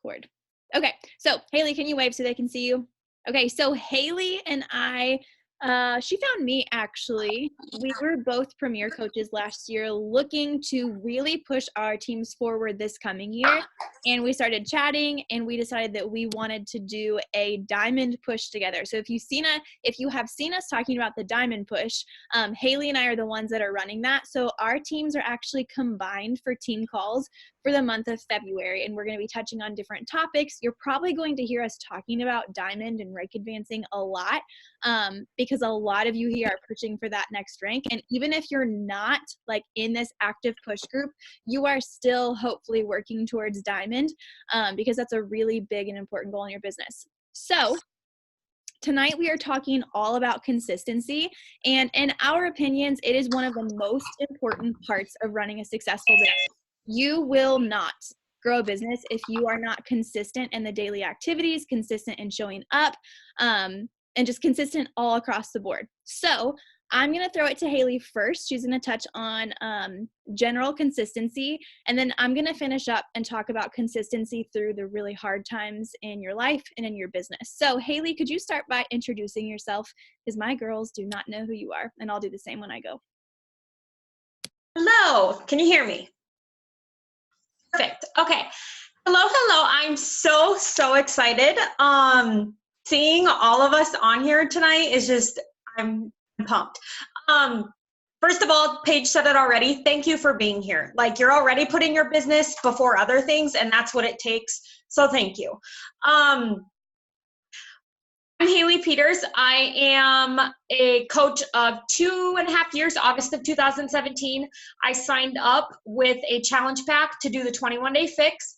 record. Okay, so Hailey, can you wave so they can see you? Okay, so Hailey and I, she found me actually. We were both premier coaches last year looking to really push our teams forward this coming year. And we started chatting and we decided that we wanted to do a diamond push together. So if you have seen us talking about the diamond push, Hailey and I are the ones that are running that. So our teams are actually combined for team calls for the month of February, and we're going to be touching on different topics. You're probably going to hear us talking about diamond and rank advancing a lot, because a lot of you here are pushing for that next rank. And even if you're not like in this active push group, you are still hopefully working towards diamond, because that's a really big and important goal in your business. So tonight we are talking all about consistency, and in our opinions, it is one of the most important parts of running a successful business. You will not grow a business if you are not consistent in the daily activities, consistent in showing up, and just consistent all across the board. So I'm going to throw it to Hailey first. She's going to touch on general consistency, and then I'm going to finish up and talk about consistency through the really hard times in your life and in your business. So Hailey, could you start by introducing yourself? Because my girls do not know who you are, and I'll do the same when I go. Hello, can you hear me? Perfect. Okay. Hello. I'm so excited. Seeing all of us on here tonight is just, I'm pumped. First of all, Paige said it already. Thank you for being here. Like, you're already putting your business before other things, and that's what it takes. So thank you. I'm Hailey Peters. I am a coach of 2.5 years, August of 2017. I signed up with a challenge pack to do the 21-day fix.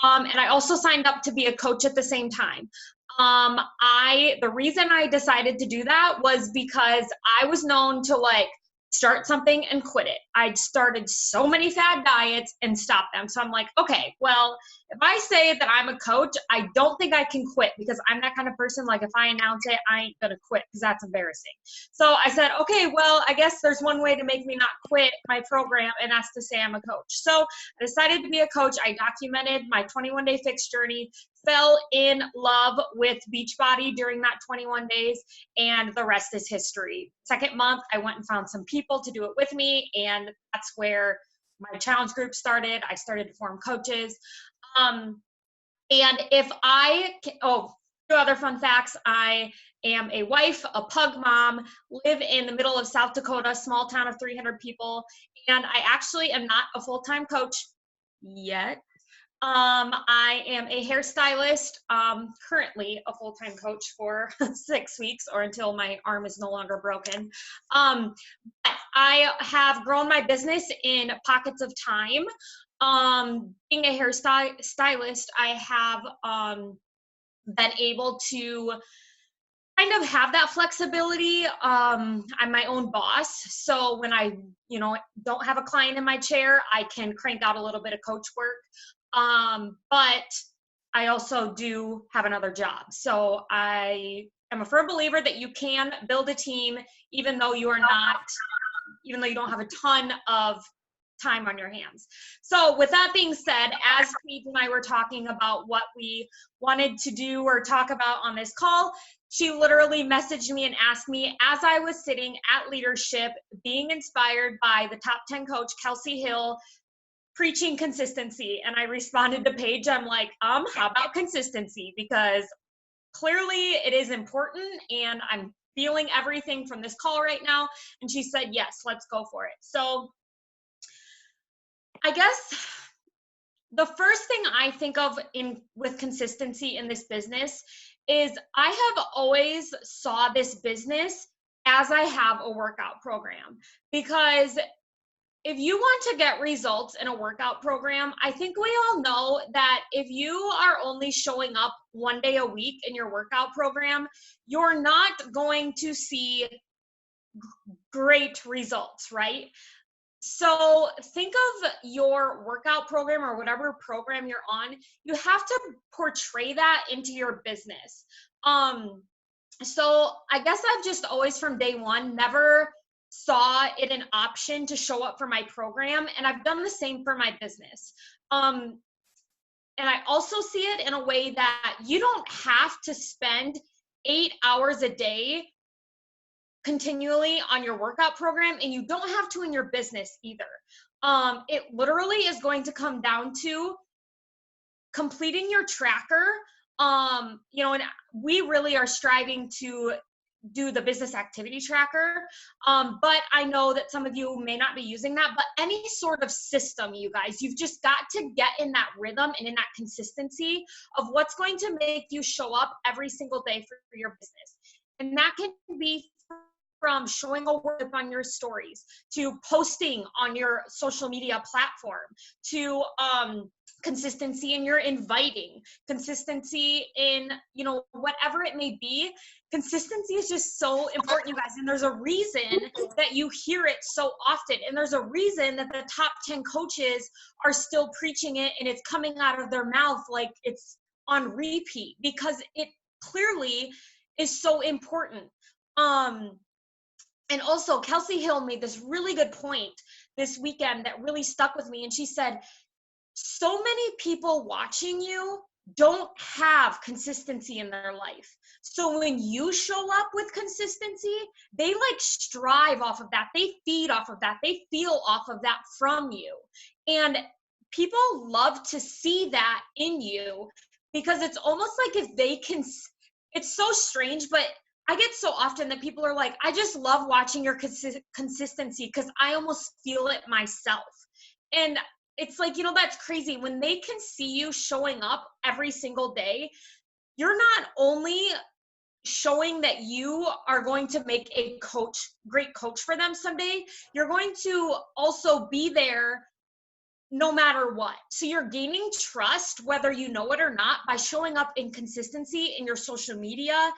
And I also signed up to be a coach at the same time. The reason I decided to do that was because I was known to like start something and quit it. I'd started so many fad diets and stopped them. So I'm like, okay, well, if I say that I'm a coach, I don't think I can quit, because I'm that kind of person. Like, if I announce it, I ain't gonna quit, because that's embarrassing. So I said, okay, well, I guess there's one way to make me not quit my program, and that's to say I'm a coach. So I decided to be a coach. I documented my 21-day fix journey, fell in love with Beachbody during that 21 days, and the rest is history. Second month, I went and found some people to do it with me, and that's where my challenge group started. I started to form coaches. And if two other fun facts: I am a wife, a pug mom, live in the middle of South Dakota, small town of 300 people, and I actually am not a full-time coach yet. I am a hairstylist, currently a full-time coach for 6 weeks, or until my arm is no longer broken. But I have grown my business in pockets of time. Being a hairstylist, I have been able to kind of have that flexibility. I'm my own boss. So when I, don't have a client in my chair, I can crank out a little bit of coach work. But I also do have another job. So I am a firm believer that you can build a team, even though you don't have a ton of time on your hands. So with that being said, as Paige and I were talking about what we wanted to do or talk about on this call, she literally messaged me and asked me, as I was sitting at leadership, being inspired by the top 10 coach, Kelsey Hill, preaching consistency. And I responded to Paige, I'm like, how about consistency? Because clearly it is important, and I'm feeling everything from this call right now. And she said, yes, let's go for it. So I guess the first thing I think of with consistency in this business is I have always saw this business as I have a workout program. Because if you want to get results in a workout program, I think we all know that if you are only showing up 1 day a week in your workout program, you're not going to see great results, right? So think of your workout program or whatever program you're on. You have to portray that into your business. So I guess I've just always from day one never saw it an option to show up for my program, and I've done the same for my business. And I also see it in a way that you don't have to spend 8 hours a day continually on your workout program, and you don't have to in your business either. It literally is going to come down to completing your tracker. And we really are striving to do the business activity tracker. But I know that some of you may not be using that, but any sort of system, you guys, you've just got to get in that rhythm and in that consistency of what's going to make you show up every single day for your business. And that can be from showing a work on your stories, to posting on your social media platform, to consistency in your inviting, consistency in, whatever it may be. Consistency is just so important, you guys. And there's a reason that you hear it so often. And there's a reason that the top 10 coaches are still preaching it, and it's coming out of their mouth like it's on repeat, because it clearly is so important. And also, Kelsey Hill made this really good point this weekend that really stuck with me. And she said, so many people watching you don't have consistency in their life. So when you show up with consistency, they strive off of that. They feed off of that. They feel off of that from you. And people love to see that in you, because it's almost like if they can, it's so strange, but I get so often that people are like, I just love watching your consistency because I almost feel it myself. And it's like, that's crazy. When they can see you showing up every single day, you're not only showing that you are going to make a great coach for them someday, you're going to also be there no matter what. So you're gaining trust, whether you know it or not, by showing up in consistency in your social media,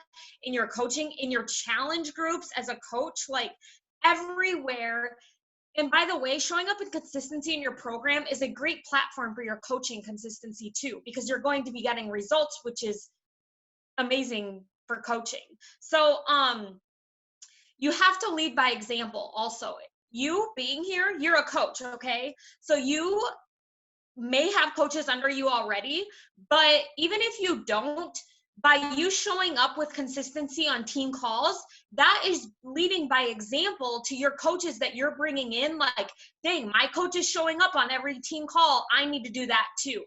in your coaching, in your challenge groups as a coach, everywhere. And by the way, showing up in consistency in your program is a great platform for your coaching consistency too, because you're going to be getting results, which is amazing for coaching. So you have to lead by example also. You being here, you're a coach, okay? So you may have coaches under you already, but even if you don't, by you showing up with consistency on team calls, that is leading by example to your coaches that you're bringing in. Like, dang, my coach is showing up on every team call. I need to do that too.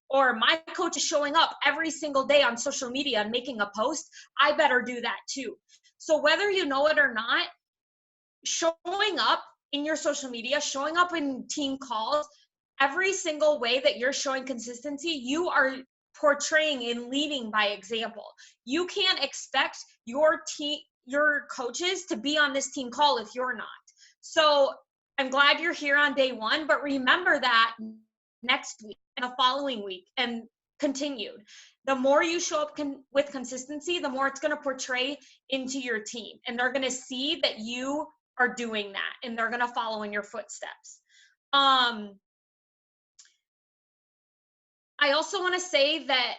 Or my coach is showing up every single day on social media and making a post. I better do that too. So whether you know it or not, showing up in your social media, showing up in team calls, every single way that you're showing consistency, you are portraying and leading by example. You can't expect your coaches to be on this team call if you're not. So I'm glad you're here on day one, but remember that next week and the following week and continued. The more you show up with consistency, the more it's going to portray into your team, and they're going to see that you are doing that, and they're going to follow in your footsteps. I also want to say that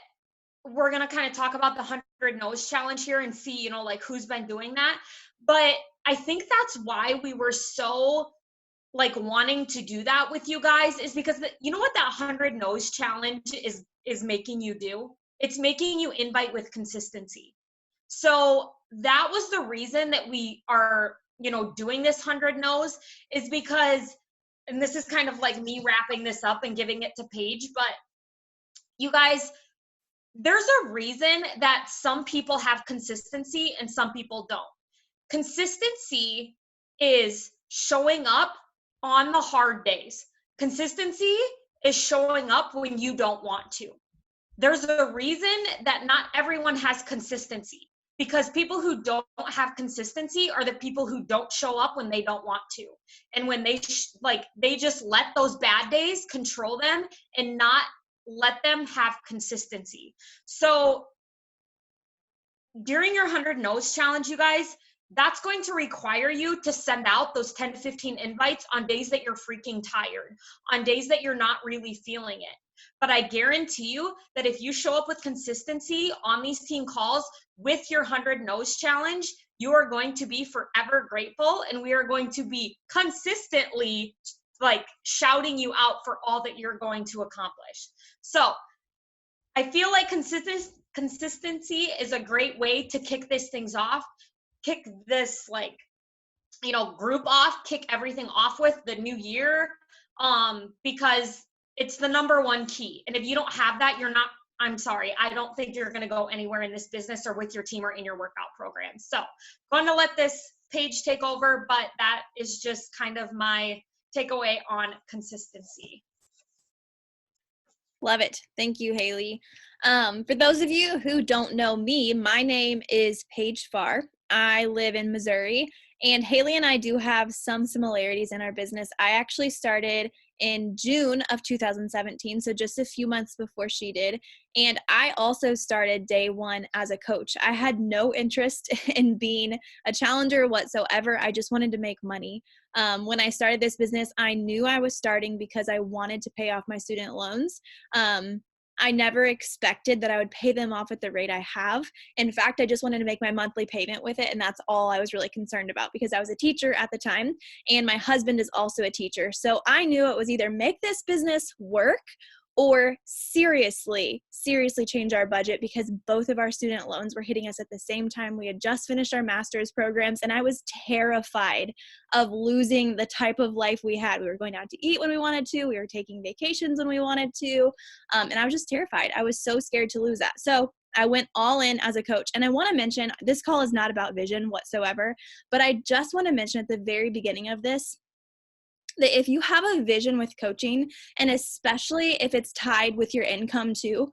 we're going to kind of talk about the 100 No's challenge here and see, who's been doing that. But I think that's why we were so wanting to do that with you guys, is because you know what that 100 No's challenge is making you do? It's making you invite with consistency. So that was the reason that we are, doing this 100 No's, is because, and this is kind of like me wrapping this up and giving it to Paige, but you guys, there's a reason that some people have consistency and some people don't. Consistency is showing up on the hard days. Consistency is showing up when you don't want to. There's a reason that not everyone has consistency, because people who don't have consistency are the people who don't show up when they don't want to. And when they they just let those bad days control them and not let them have consistency. So during your 100 No's challenge, you guys, that's going to require you to send out those 10 to 15 invites on days that you're freaking tired, on days that you're not really feeling it. But I guarantee you that if you show up with consistency on these team calls with your 100 No's challenge, you are going to be forever grateful, and we are going to be consistently shouting you out for all that you're going to accomplish. So I feel like consistency is a great way to kick these things off, kick this like, group off, kick everything off with the new year, because it's the number one key. And if you don't have that, I'm sorry, I don't think you're going to go anywhere in this business or with your team or in your workout program. So going to let this Paige take over, but that is just kind of my takeaway on consistency. Love it. Thank you, Hailey. For those of you who don't know me, my name is Paige Farr. I live in Missouri, and Hailey and I do have some similarities in our business. I actually started in June of 2017, so just a few months before she did. And I also started day one as a coach. I had no interest in being a challenger whatsoever. I just wanted to make money. When I started this business, I knew I was starting because I wanted to pay off my student loans. I never expected that I would pay them off at the rate I have. In fact, I just wanted to make my monthly payment with it, and that's all I was really concerned about because I was a teacher at the time, and my husband is also a teacher. So I knew it was either make this business work or seriously change our budget because both of our student loans were hitting us at the same time. We had just finished our master's programs, and I was terrified of losing the type of life we had. We were going out to eat when we wanted to. We were taking vacations when we wanted to. And I was just terrified. I was so scared to lose that. So I went all in as a coach. And I want to mention, this call is not about vision whatsoever, but I just want to mention at the very beginning of this, that if you have a vision with coaching, and especially if it's tied with your income too,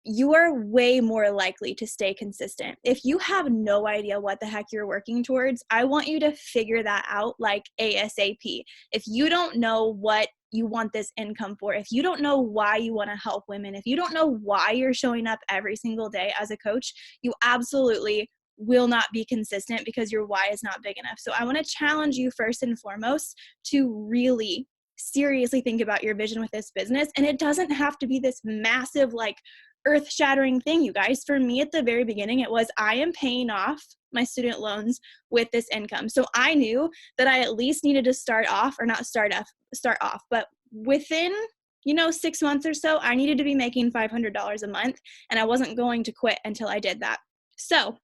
you are way more likely to stay consistent. If you have no idea what the heck you're working towards, I want you to figure that out like ASAP. If you don't know what you want this income for, if you don't know why you want to help women, if you don't know why you're showing up every single day as a coach, you absolutely will not be consistent because your why is not big enough. So I want to challenge you first and foremost to really seriously think about your vision with this business. And it doesn't have to be this massive, like earth-shattering thing, you guys. For me at the very beginning, it was I am paying off my student loans with this income. So I knew that I at least needed to start off, but within 6 months or so, I needed to be making $500 a month, and I wasn't going to quit until I did that. So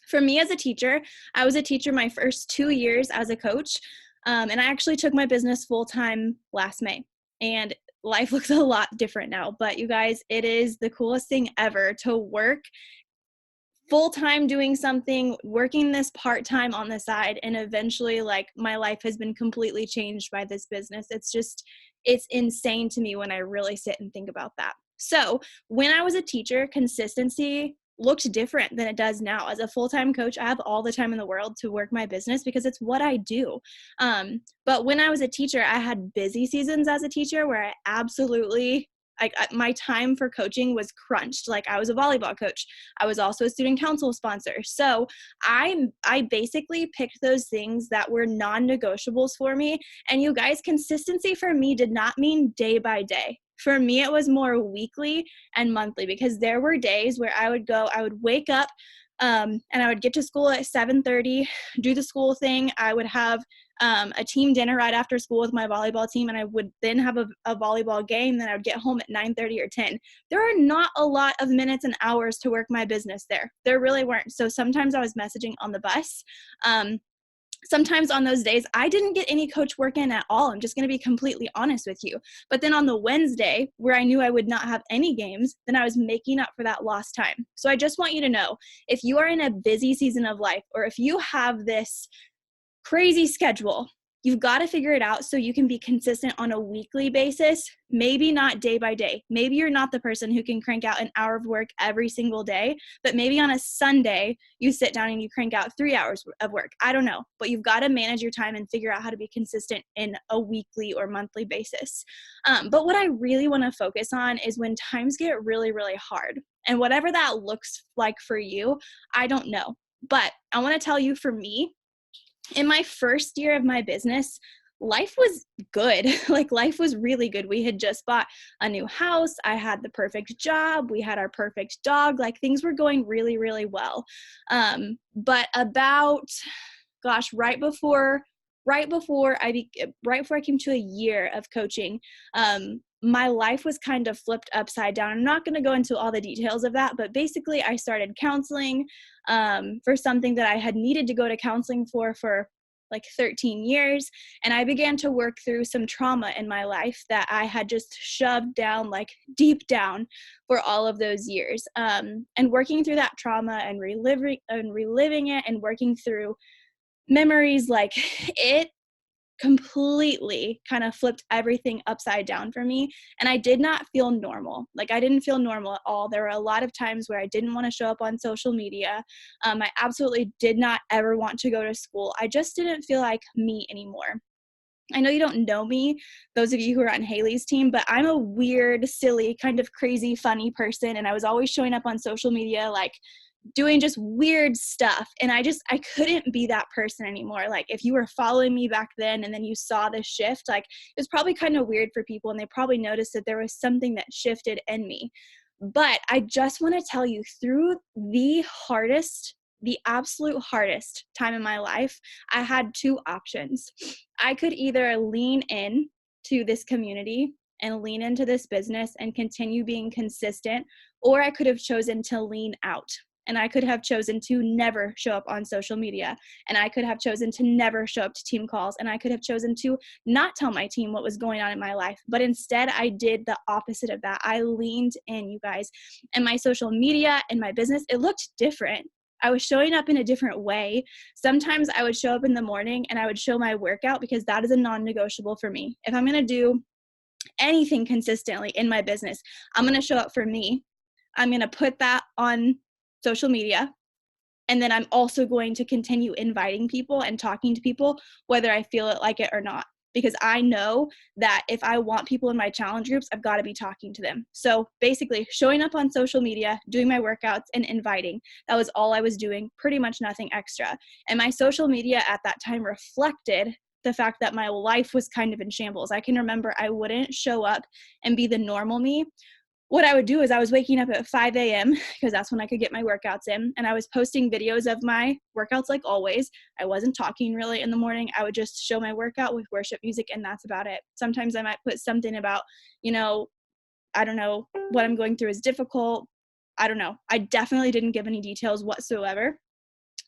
for me as a teacher, I was a teacher my first 2 years as a coach, and I actually took my business full-time last May, and life looks a lot different now. But you guys, it is the coolest thing ever to work full-time doing something, working this part-time on the side, and eventually like my life has been completely changed by this business. It's insane to me when I really sit and think about that. So when I was a teacher, consistency looked different than it does now. As a full-time coach, I have all the time in the world to work my business because it's what I do. But when I was a teacher, I had busy seasons as a teacher where I absolutely, my time for coaching was crunched. Like I was a volleyball coach. I was also a student council sponsor. So I basically picked those things that were non-negotiables for me. And you guys, consistency for me did not mean day by day. For me, it was more weekly and monthly because there were days where I would wake up and I would get to school at 7:30, do the school thing. I would have a team dinner right after school with my volleyball team, and I would then have a volleyball game. Then I would get home at 9:30 or 10. There are not a lot of minutes and hours to work my business there. There really weren't. So sometimes I was messaging on the bus. Sometimes on those days, I didn't get any coach work in at all. I'm just going to be completely honest with you. But then on the Wednesday, where I knew I would not have any games, then I was making up for that lost time. So I just want you to know, if you are in a busy season of life, or if you have this crazy schedule, you've got to figure it out so you can be consistent on a weekly basis, maybe not day by day. Maybe you're not the person who can crank out an hour of work every single day, but maybe on a Sunday, you sit down and you crank out 3 hours of work. I don't know, but you've got to manage your time and figure out how to be consistent in a weekly or monthly basis. But what I really want to focus on is when times get really, really hard. And whatever that looks like for you, I don't know. But I want to tell you, for me, in my first year of my business, life was good. Like life was really good. We had just bought a new house. I had the perfect job. We had our perfect dog. Like things were going really, really well. But about, right before I came to a year of coaching, my life was kind of flipped upside down. I'm not going to go into all the details of that, but basically I started counseling for something that I had needed to go to counseling for like 13 years. And I began to work through some trauma in my life that I had just shoved down, like deep down for all of those years. And working through that trauma and reliving it and working through memories, like it completely kind of flipped everything upside down for me. And I did not feel normal. Like I didn't feel normal at all. There were a lot of times where I didn't want to show up on social media. I absolutely did not ever want to go to school. I just didn't feel like me anymore. I know you don't know me, those of you who are on Hailey's team, but I'm a weird, silly, kind of crazy, funny person. And I was always showing up on social media, like doing just weird stuff. And I couldn't be that person anymore. Like if you were following me back then and then you saw this shift, like it was probably kind of weird for people and they probably noticed that there was something that shifted in me. But I just want to tell you, through the absolute hardest time in my life, I had two options. I could either lean in to this community and lean into this business and continue being consistent, or I could have chosen to lean out. And I could have chosen to never show up on social media. And I could have chosen to never show up to team calls. And I could have chosen to not tell my team what was going on in my life. But instead, I did the opposite of that. I leaned in, you guys. And my social media and my business, it looked different. I was showing up in a different way. Sometimes I would show up in the morning and I would show my workout because that is a non-negotiable for me. If I'm going to do anything consistently in my business, I'm going to show up for me. I'm going to put that on social media. And then I'm also going to continue inviting people and talking to people, whether I feel it like it or not, because I know that if I want people in my challenge groups, I've got to be talking to them. So basically showing up on social media, doing my workouts and inviting, that was all I was doing, pretty much nothing extra. And my social media at that time reflected the fact that my life was kind of in shambles. I can remember I wouldn't show up and be the normal me. What I would do is I was waking up at 5 a.m. because that's when I could get my workouts in. And I was posting videos of my workouts like always. I wasn't talking really in the morning. I would just show my workout with worship music and that's about it. Sometimes I might put something about, I don't know, what I'm going through is difficult. I don't know. I definitely didn't give any details whatsoever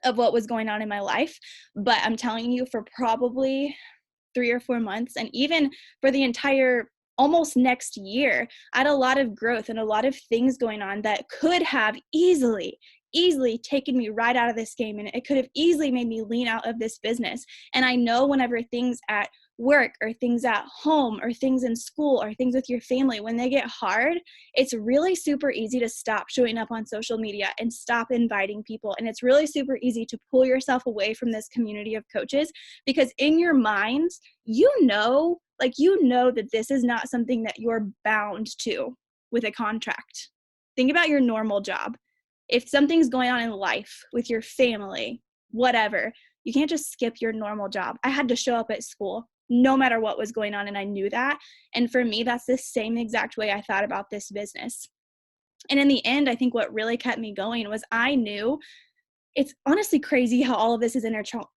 of what was going on in my life. But I'm telling you, for probably 3 or 4 months, and even for the entire almost next year, I had a lot of growth and a lot of things going on that could have easily taken me right out of this game. And it could have easily made me lean out of this business. And I know whenever things at work or things at home or things in school or things with your family, when they get hard, it's really super easy to stop showing up on social media and stop inviting people. And it's really super easy to pull yourself away from this community of coaches because in your mind, that this is not something that you're bound to with a contract. Think about your normal job. If something's going on in life with your family, whatever, you can't just skip your normal job. I had to show up at school no matter what was going on, and I knew that. And for me, that's the same exact way I thought about this business. And in the end, I think what really kept me going was I knew, it's honestly crazy how all of this is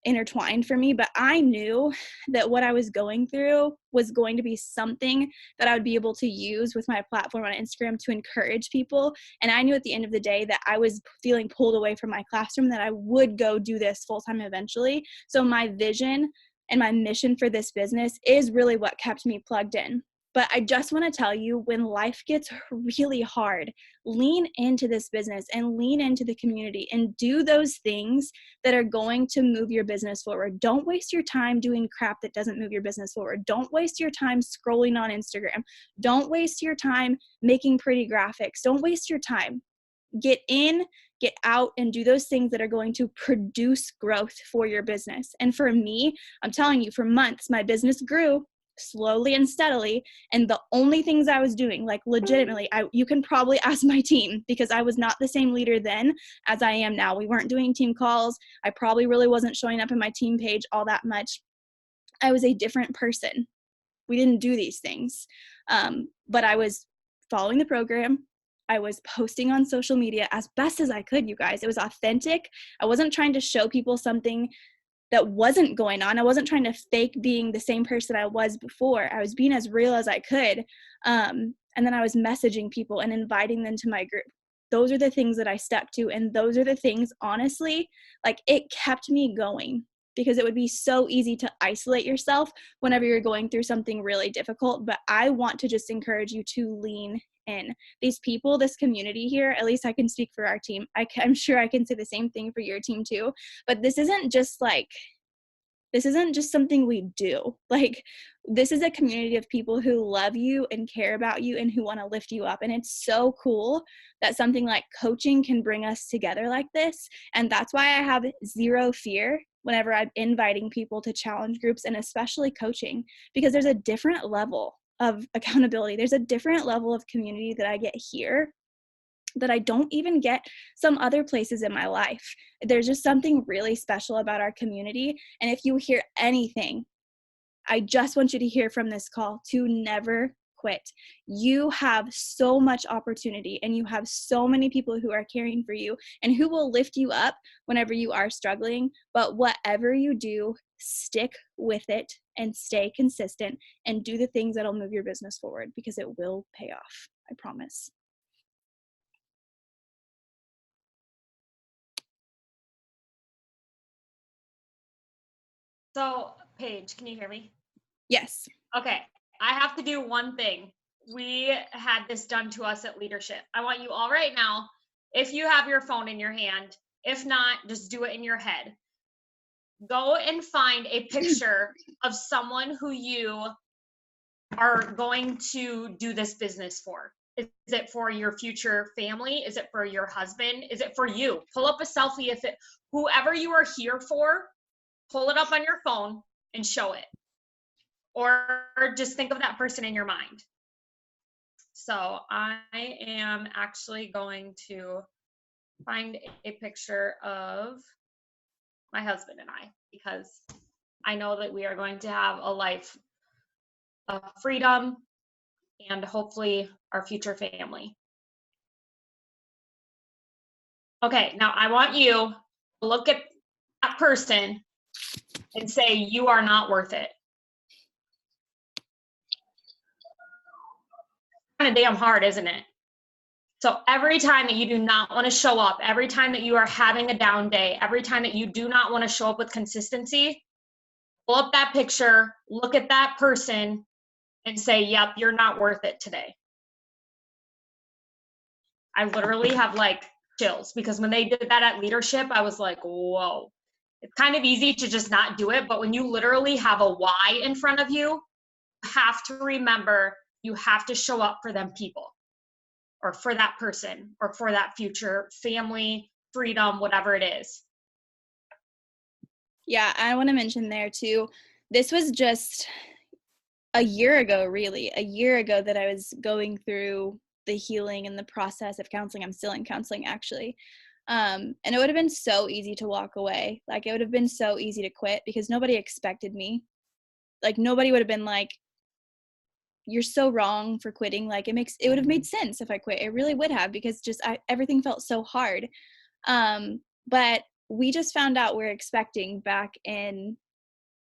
intertwined for me, but I knew that what I was going through was going to be something that I would be able to use with my platform on Instagram to encourage people. And I knew at the end of the day that I was feeling pulled away from my classroom, that I would go do this full time eventually. So my vision and my mission for this business is really what kept me plugged in. But I just want to tell you, when life gets really hard, lean into this business and lean into the community and do those things that are going to move your business forward. Don't waste your time doing crap that doesn't move your business forward. Don't waste your time scrolling on Instagram. Don't waste your time making pretty graphics. Don't waste your time. Get in, get out, and do those things that are going to produce growth for your business. And for me, I'm telling you, for months, my business grew slowly and steadily. And the only things I was doing, like legitimately, you can probably ask my team, because I was not the same leader then as I am now. We weren't doing team calls. I probably really wasn't showing up in my team page all that much. I was a different person. We didn't do these things. But I was following the program. I was posting on social media as best as I could, you guys. It was authentic. I wasn't trying to show people something that wasn't going on. I wasn't trying to fake being the same person I was before. I was being as real as I could. And then I was messaging people and inviting them to my group. Those are the things that I stuck to. And those are the things, honestly, like it kept me going, because it would be so easy to isolate yourself whenever you're going through something really difficult. But I want to just encourage you to lean in. These people, this community here, at least I can speak for our team. I'm sure I can say the same thing for your team too. But this isn't just something we do. Like, this is a community of people who love you and care about you and who want to lift you up. And it's so cool that something like coaching can bring us together like this. And that's why I have zero fear whenever I'm inviting people to challenge groups, and especially coaching, because there's a different level of accountability. There's a different level of community that I get here that I don't even get some other places in my life. There's just something really special about our community. And if you hear anything, I just want you to hear from this call to never quit. You have so much opportunity, and you have so many people who are caring for you and who will lift you up whenever you are struggling. But whatever you do, stick with it and stay consistent and do the things that'll move your business forward, because it will pay off. I promise. So, Paige, can you hear me? Yes. Okay, I have to do one thing. We had this done to us at leadership. I want you all right now, if you have your phone in your hand, if not, just do it in your head. Go and find a picture of someone who you are going to do this business for. Is it for your future family? Is it for your husband? Is it for you? Pull up a selfie. If it, whoever you are here for, pull it up on your phone and show it. Or just think of that person in your mind. So I am actually going to find a picture of my husband and I, because I know that we are going to have a life of freedom and hopefully our future family. Okay, now I want you to look at that person and say, you are not worth it. Kind of damn hard, isn't it? So every time that you do not want to show up, every time that you are having a down day, every time that you do not want to show up with consistency, pull up that picture, look at that person, and say, yep, you're not worth it today. I literally have like chills, because when they did that at leadership, I was like, whoa. It's kind of easy to just not do it, but when you literally have a why in front of you, you have to remember you have to show up for them people, or for that person, or for that future family, freedom, whatever it is. Yeah, I want to mention there too, this was just a year ago, that I was going through the healing and the process of counseling. I'm still in counseling, actually. And it would have been so easy to walk away. Like, it would have been so easy to quit, because nobody expected me. Like, nobody would have been like, you're so wrong for quitting. Like, it would have made sense if I quit. It really would have, because everything felt so hard. But we just found out we're expecting back in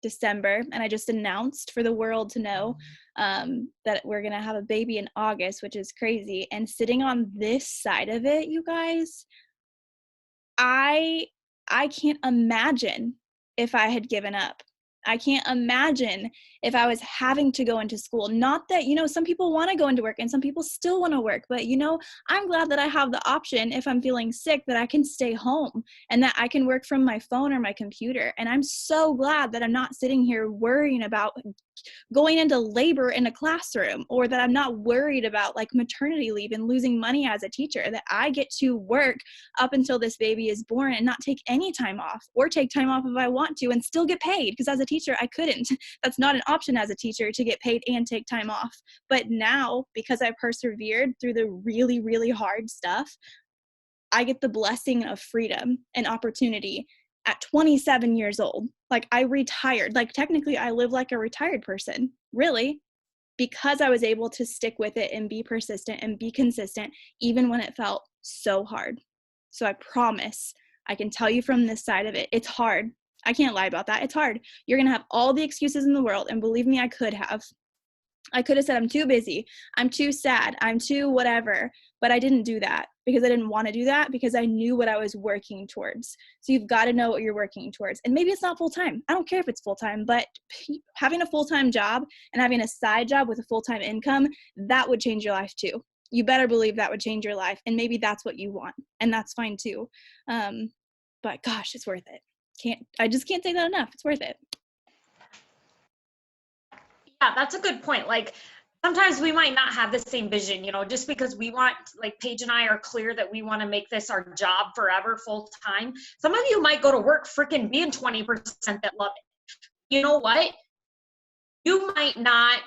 December, and I just announced for the world to know that we're gonna have a baby in August, which is crazy. And sitting on this side of it, you guys, I can't imagine if I had given up. I can't imagine if I was having to go into school. Not that, some people want to go into work and some people still want to work, but I'm glad that I have the option, if I'm feeling sick, that I can stay home and that I can work from my phone or my computer. And I'm so glad that I'm not sitting here worrying about going into labor in a classroom, or that I'm not worried about like maternity leave and losing money as a teacher, that I get to work up until this baby is born and not take any time off, or take time off if I want to and still get paid, because as a teacher I couldn't. That's not an option as a teacher, to get paid and take time off. But now, because I persevered through the really, really hard stuff, I get the blessing of freedom and opportunity at 27 years old. Like, I retired. Like, technically I live like a retired person, really, because I was able to stick with it and be persistent and be consistent, even when it felt so hard. So I promise, I can tell you from this side of it, it's hard. I can't lie about that. It's hard. You're going to have all the excuses in the world. And believe me, I could have said, I'm too busy, I'm too sad, I'm too whatever, but I didn't do that because I didn't want to do that, because I knew what I was working towards. So you've got to know what you're working towards. And maybe it's not full-time. I don't care if it's full-time, but having a full-time job and having a side job with a full-time income, that would change your life too. You better believe that would change your life. And maybe that's what you want. And that's fine too. But gosh, it's worth it. I just can't say that enough. It's worth it. Yeah, that's a good point. Like sometimes we might not have the same vision, just because we want, like Paige and I are clear that we want to make this our job forever, full time. Some of you might go to work freaking being 20% that love it. You know what? You might not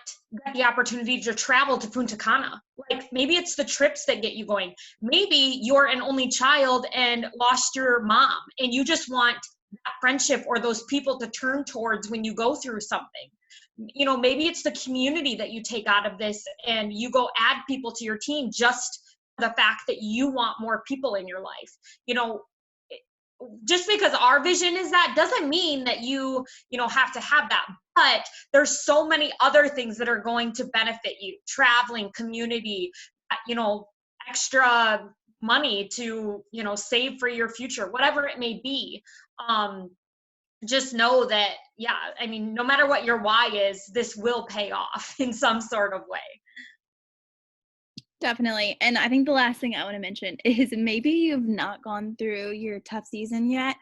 get the opportunity to travel to Punta Cana. Like maybe it's the trips that get you going. Maybe you're an only child and lost your mom and you just want that friendship or those people to turn towards when you go through something. Maybe it's the community that you take out of this and you go add people to your team just the fact that you want more people in your life. Just because our vision is that doesn't mean that you have to have that, but there's so many other things that are going to benefit you. Traveling, community, extra money to, save for your future, whatever it may be. Just know that, no matter what your why is, this will pay off in some sort of way. Definitely. And I think the last thing I want to mention is maybe you've not gone through your tough season yet.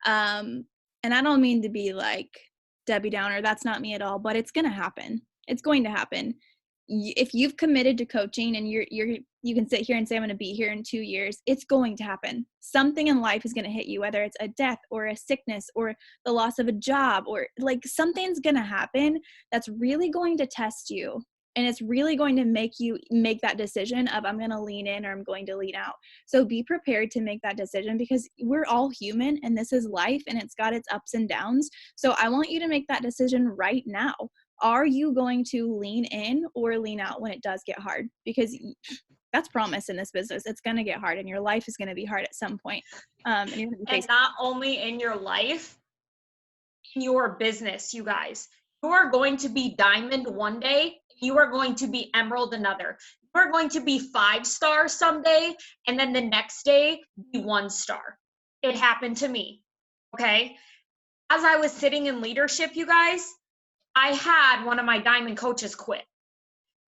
And I don't mean to be like Debbie Downer. That's not me at all, but it's going to happen. It's going to happen. If you've committed to coaching and you can sit here and say, I'm going to be here in 2 years, it's going to happen. Something in life is going to hit you, whether it's a death or a sickness or the loss of a job, or like something's going to happen that's really going to test you. And it's really going to make you make that decision of, I'm going to lean in or I'm going to lean out. So be prepared to make that decision, because we're all human and this is life and it's got its ups and downs. So I want you to make that decision right now. Are you going to lean in or lean out when it does get hard? Because that's promise in this business. It's going to get hard and your life is going to be hard at some point. And not only in your life, in your business, you guys. You are going to be diamond one day. You are going to be emerald another. You are going to be 5-star someday, and then the next day be 1-star. It happened to me. Okay. As I was sitting in leadership, you guys, I had one of my diamond coaches quit.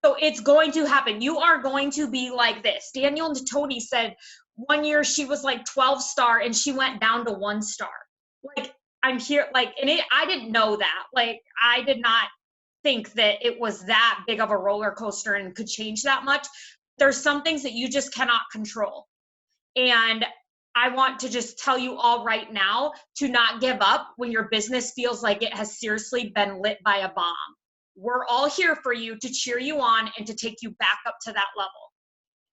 So it's going to happen. You are going to be like this. Daniel Natoni said one year she was like 12-star and she went down to 1-star. Like I'm here, like, and I didn't know that. Like I did not think that it was that big of a roller coaster and could change that much. There's some things that you just cannot control. And I want to just tell you all right now to not give up when your business feels like it has seriously been lit by a bomb. We're all here for you to cheer you on and to take you back up to that level.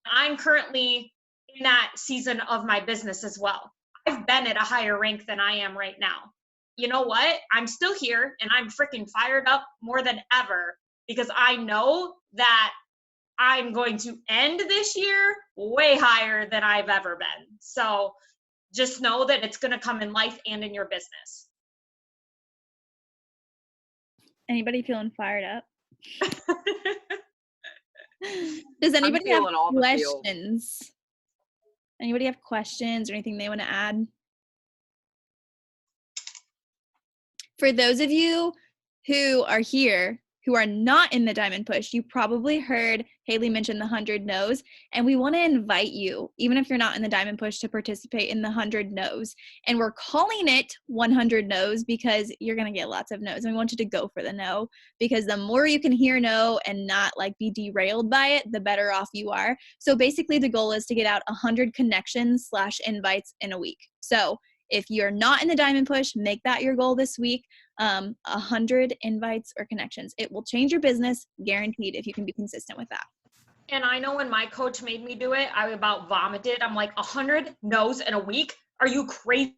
I'm currently in that season of my business as well. I've been at a higher rank than I am right now. You know what? I'm still here and I'm freaking fired up more than ever, because I know that I'm going to end this year way higher than I've ever been. So just know that it's going to come in life and in your business. Anybody feeling fired up? Does anybody have questions? Anybody have questions or anything they want to add? For those of you who are here, who are not in the Diamond Push, you probably heard Hailey mention the 100 no's, and we want to invite you, even if you're not in the Diamond Push, to participate in the 100 no's. And we're calling it 100 no's because you're going to get lots of no's, and we want you to go for the no, because the more you can hear no and not like be derailed by it, the better off you are. So basically the goal is to get out 100 connections/invites in a week. So if you're not in the Diamond Push, make that your goal this week. 100 invites or connections. It will change your business, guaranteed, if you can be consistent with that. And I know when my coach made me do it, I about vomited. I'm like, 100 no's in a week? Are you crazy?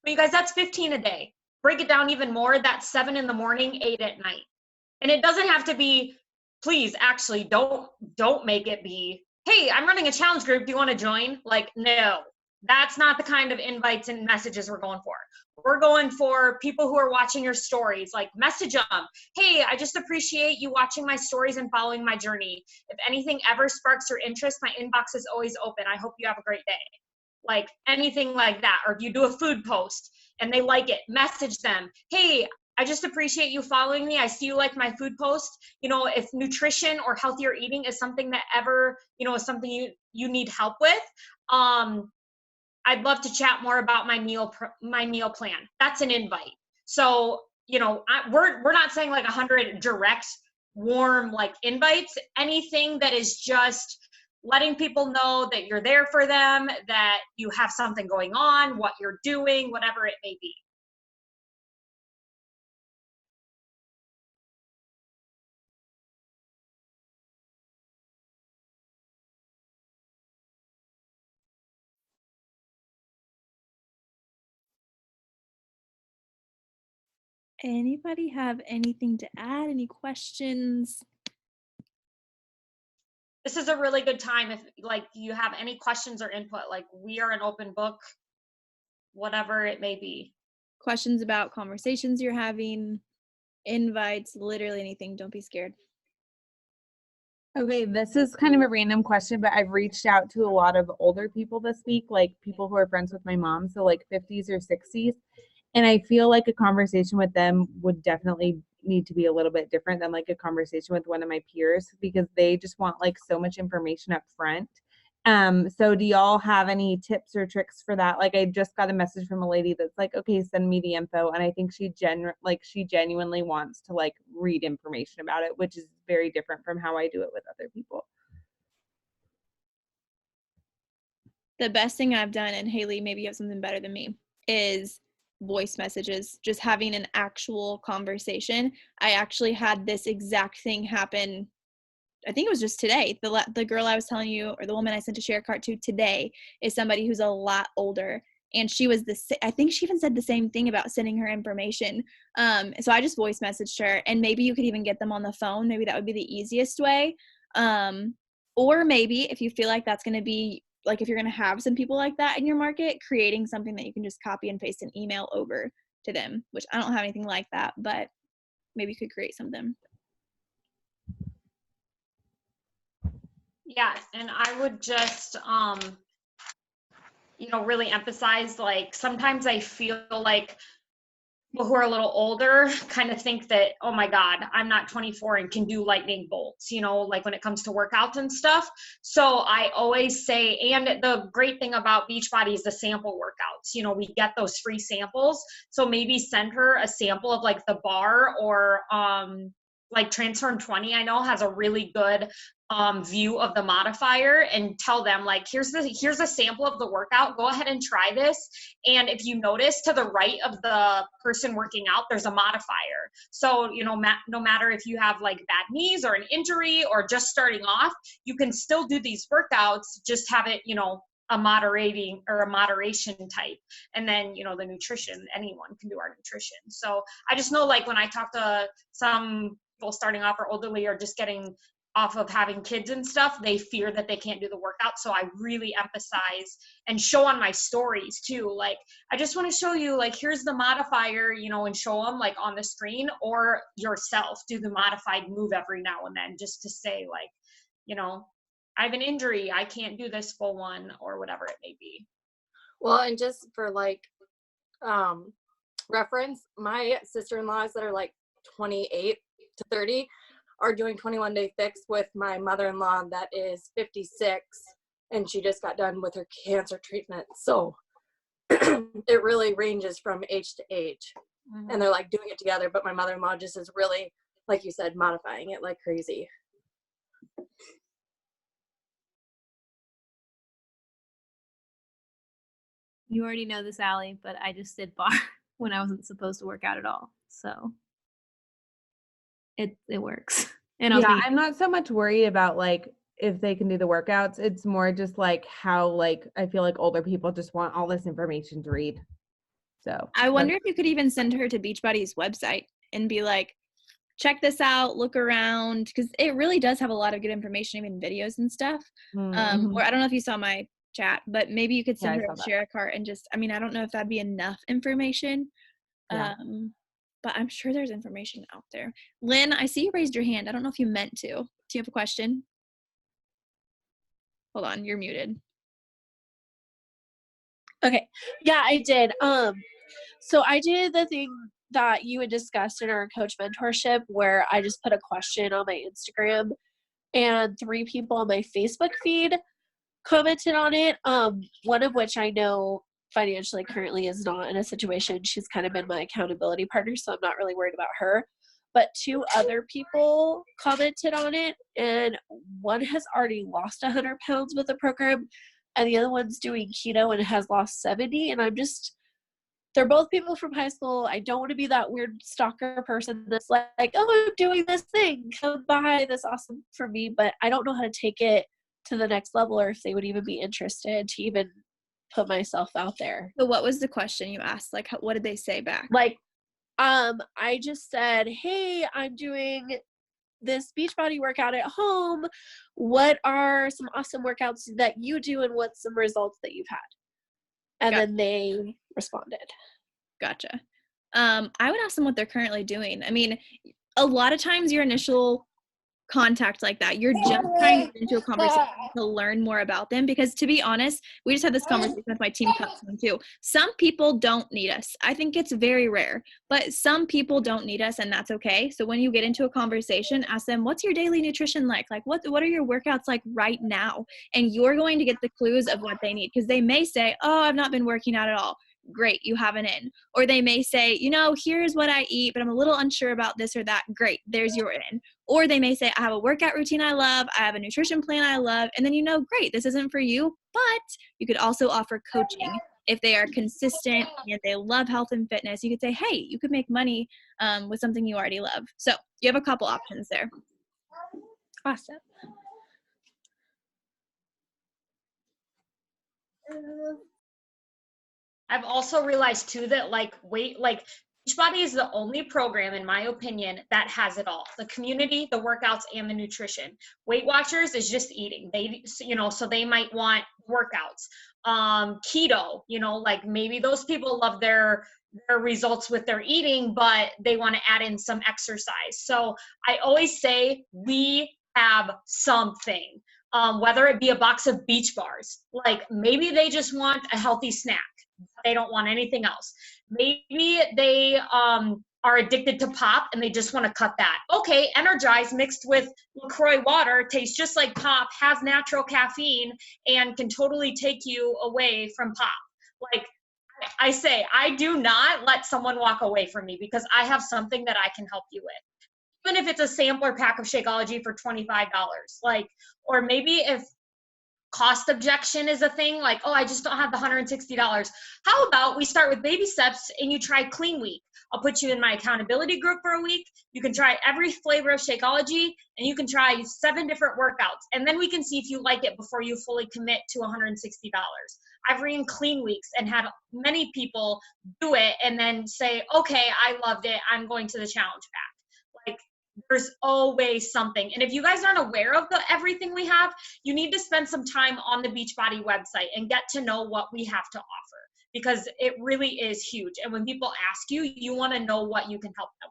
But you guys, that's 15 a day. Break it down even more. That's 7 in the morning, 8 at night. And it doesn't have to be, please, actually, don't make it be, hey, I'm running a challenge group. Do you want to join? Like, no. That's not the kind of invites and messages we're going for. We're going for people who are watching your stories, like message them. Hey, I just appreciate you watching my stories and following my journey. If anything ever sparks your interest, my inbox is always open. I hope you have a great day. Like anything like that. Or if you do a food post and they like it, message them. Hey, I just appreciate you following me. I see you like my food post. You know, if nutrition or healthier eating is something that ever, you know, is something you need help with, I'd love to chat more about my meal plan. That's an invite. So, you know, we're not saying like 100 direct, warm like invites. Anything that is just letting people know that you're there for them, that you have something going on, what you're doing, whatever it may be. Anybody have anything to add? Any questions? This is a really good time if like you have any questions or input. Like we are an open book, whatever it may be. Questions about conversations you're having, invites, literally anything. Don't be scared. Okay, this is kind of a random question, but I've reached out to a lot of older people this week, like people who are friends with my mom, so like 50s or 60s. And I feel like a conversation with them would definitely need to be a little bit different than like a conversation with one of my peers, because they just want like so much information up front. So do y'all have any tips or tricks for that? Like I just got a message from a lady that's like, okay, send me the info. And I think she genuinely wants to like read information about it, which is very different from how I do it with other people. The best thing I've done, and Hailey, maybe you have something better than me, is voice messages, just having an actual conversation. I actually had this exact thing happen. I think it was just today. The girl I was telling you, or the woman I sent a share cart to today, is somebody who's a lot older, and she was I think she even said the same thing about sending her information. So I just voice messaged her, and maybe you could even get them on the phone. Maybe that would be the easiest way. Or maybe if you feel like that's going to be like, if you're going to have some people like that in your market, creating something that you can just copy and paste an email over to them, which I don't have anything like that, but maybe you could create something. Yeah, and I would just, you know, really emphasize, like, sometimes I feel like people who are a little older kind of think that, oh my God, I'm not 24 and can do lightning bolts, you know, like when it comes to workouts and stuff. So I always say, and the great thing about Beachbody is the sample workouts, you know, we get those free samples. So maybe send her a sample of like the bar, or like Transform 20, I know has a really good view of the modifier, and tell them like, here's a sample of the workout, go ahead and try this. And if you notice, to the right of the person working out, there's a modifier. So, you know, no matter if you have like bad knees or an injury or just starting off, you can still do these workouts, just have it, you know, a moderating or a moderation type. And then, you know, the nutrition, anyone can do our nutrition. So I just know, like, when I talk to some people starting off or elderly or just getting off of having kids and stuff, they fear that they can't do the workout. So I really emphasize and show on my stories too. Like, I just want to show you, like, here's the modifier, you know, and show them like on the screen, or yourself do the modified move every now and then, just to say like, you know, I have an injury, I can't do this full one, or whatever it may be. Well, and just for like reference, my sister-in-laws that are like 28 to 30 are doing 21-day fix with my mother-in-law that is 56, and she just got done with her cancer treatment. So it really ranges from age to age. Mm-hmm. And they're like doing it together, but my mother-in-law just is really, like you said, modifying it like crazy. You already know this, Allie, but I just did bar when I wasn't supposed to work out at all. So it works. And yeah, I'm not so much worried about like if they can do the workouts. It's more just like how, like, I feel like older people just want all this information to read. So I wonder if you could even send her to Beachbody's website and be like, check this out, look around, because it really does have a lot of good information, even videos and stuff. Mm-hmm. Or I don't know if you saw my chat, but maybe you could Yeah, send I her saw a that. share cart and just, I mean, I don't know if that'd be enough information. Yeah. But I'm sure there's information out there. Lynn, I see you raised your hand. I don't know if you meant to. Do you have a question? Hold on, you're muted. Okay. Yeah, I did. So I did the thing that you had discussed in our coach mentorship where I just put a question on my Instagram and 3 people on my Facebook feed commented on it. One of which I know financially currently is not in a situation. She's kind of been my accountability partner, so I'm not really worried about her. But 2 other people commented on it, and one has already lost 100 pounds with the program, and the other one's doing keto and has lost 70. And they're both people from high school. I don't want to be that weird stalker person that's like, oh, I'm doing this thing. Come by, that's awesome for me. But I don't know how to take it to the next level or if they would even be interested to even put myself out there. So what was the question you asked? Like, what did they say back? Like, I just said, hey, I'm doing this Beachbody workout at home. What are some awesome workouts that you do and what's some results that you've had? And then they responded. Gotcha. I would ask them what they're currently doing. I mean, a lot of times your initial contact like that, you're just trying to get into a conversation to learn more about them, because to be honest, we just had this conversation with my team captain too. Some people don't need us. I think it's very rare, but some people don't need us, and that's okay. So when you get into a conversation, ask them, what's your daily nutrition like? Like what are your workouts like right now? And you're going to get the clues of what they need, because they may say, oh, I've not been working out at all. Great, you have an in. Or they may say, here's what I eat, but I'm a little unsure about this or that. Great, there's your in. Or they may say, I have a workout routine I love, I have a nutrition plan I love, and then great, this isn't for you, but you could also offer coaching. If they are consistent and they love health and fitness, you could say, hey, you could make money with something you already love. So you have a couple options there. Awesome. I've also realized too that Beachbody is the only program, in my opinion, that has it all: the community, the workouts, and the nutrition. Weight Watchers is just eating. They, so they might want workouts. Keto, like maybe those people love their results with their eating, but they want to add in some exercise. So I always say we have something. Whether it be a box of Beach Bars, like maybe they just want a healthy snack. They don't want anything else. Maybe they are addicted to pop and they just want to cut that. Okay, Energize mixed with LaCroix water tastes just like pop, has natural caffeine, and can totally take you away from pop. Like I say, I do not let someone walk away from me because I have something that I can help you with. Even if it's a sampler pack of Shakeology for $25. Or maybe if cost objection is a thing, like, oh, I just don't have the $160. How about we start with baby steps and you try Clean Week? I'll put you in my accountability group for a week. You can try every flavor of Shakeology and you can try 7 different workouts. And then we can see if you like it before you fully commit to $160. I've ran Clean Weeks and had many people do it and then say, okay, I loved it, I'm going to the challenge pack. Like, there's always something. And if you guys aren't aware of everything we have, you need to spend some time on the Beachbody website and get to know what we have to offer, because it really is huge. And when people ask you, you want to know what you can help them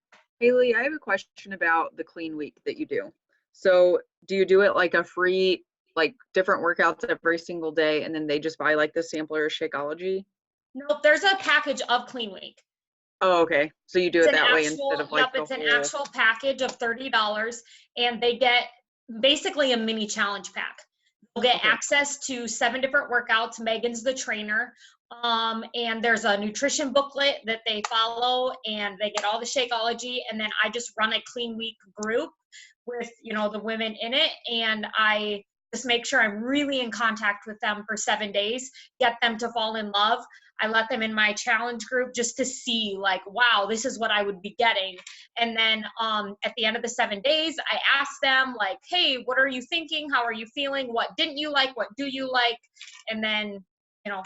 with. Hailey, I have a question about the Clean Week that you do. So do you do it like a free, like different workouts every single day, and then they just buy like the sampler of Shakeology? Nope, there's a package of Clean Week. Oh, okay. So you do it that way instead of like Yep, it's an actual package of $30, and they get basically a mini challenge pack. They'll get access to 7 different workouts. Megan's the trainer. And there's a nutrition booklet that they follow, and they get all the Shakeology. And then I just run a Clean Week group with, the women in it. And I just make sure I'm really in contact with them for 7 days, get them to fall in love. I let them in my challenge group just to see, like, wow, this is what I would be getting. And then at the end of the 7 days, I ask them, like, hey, what are you thinking? How are you feeling? What didn't you like? What do you like? And then,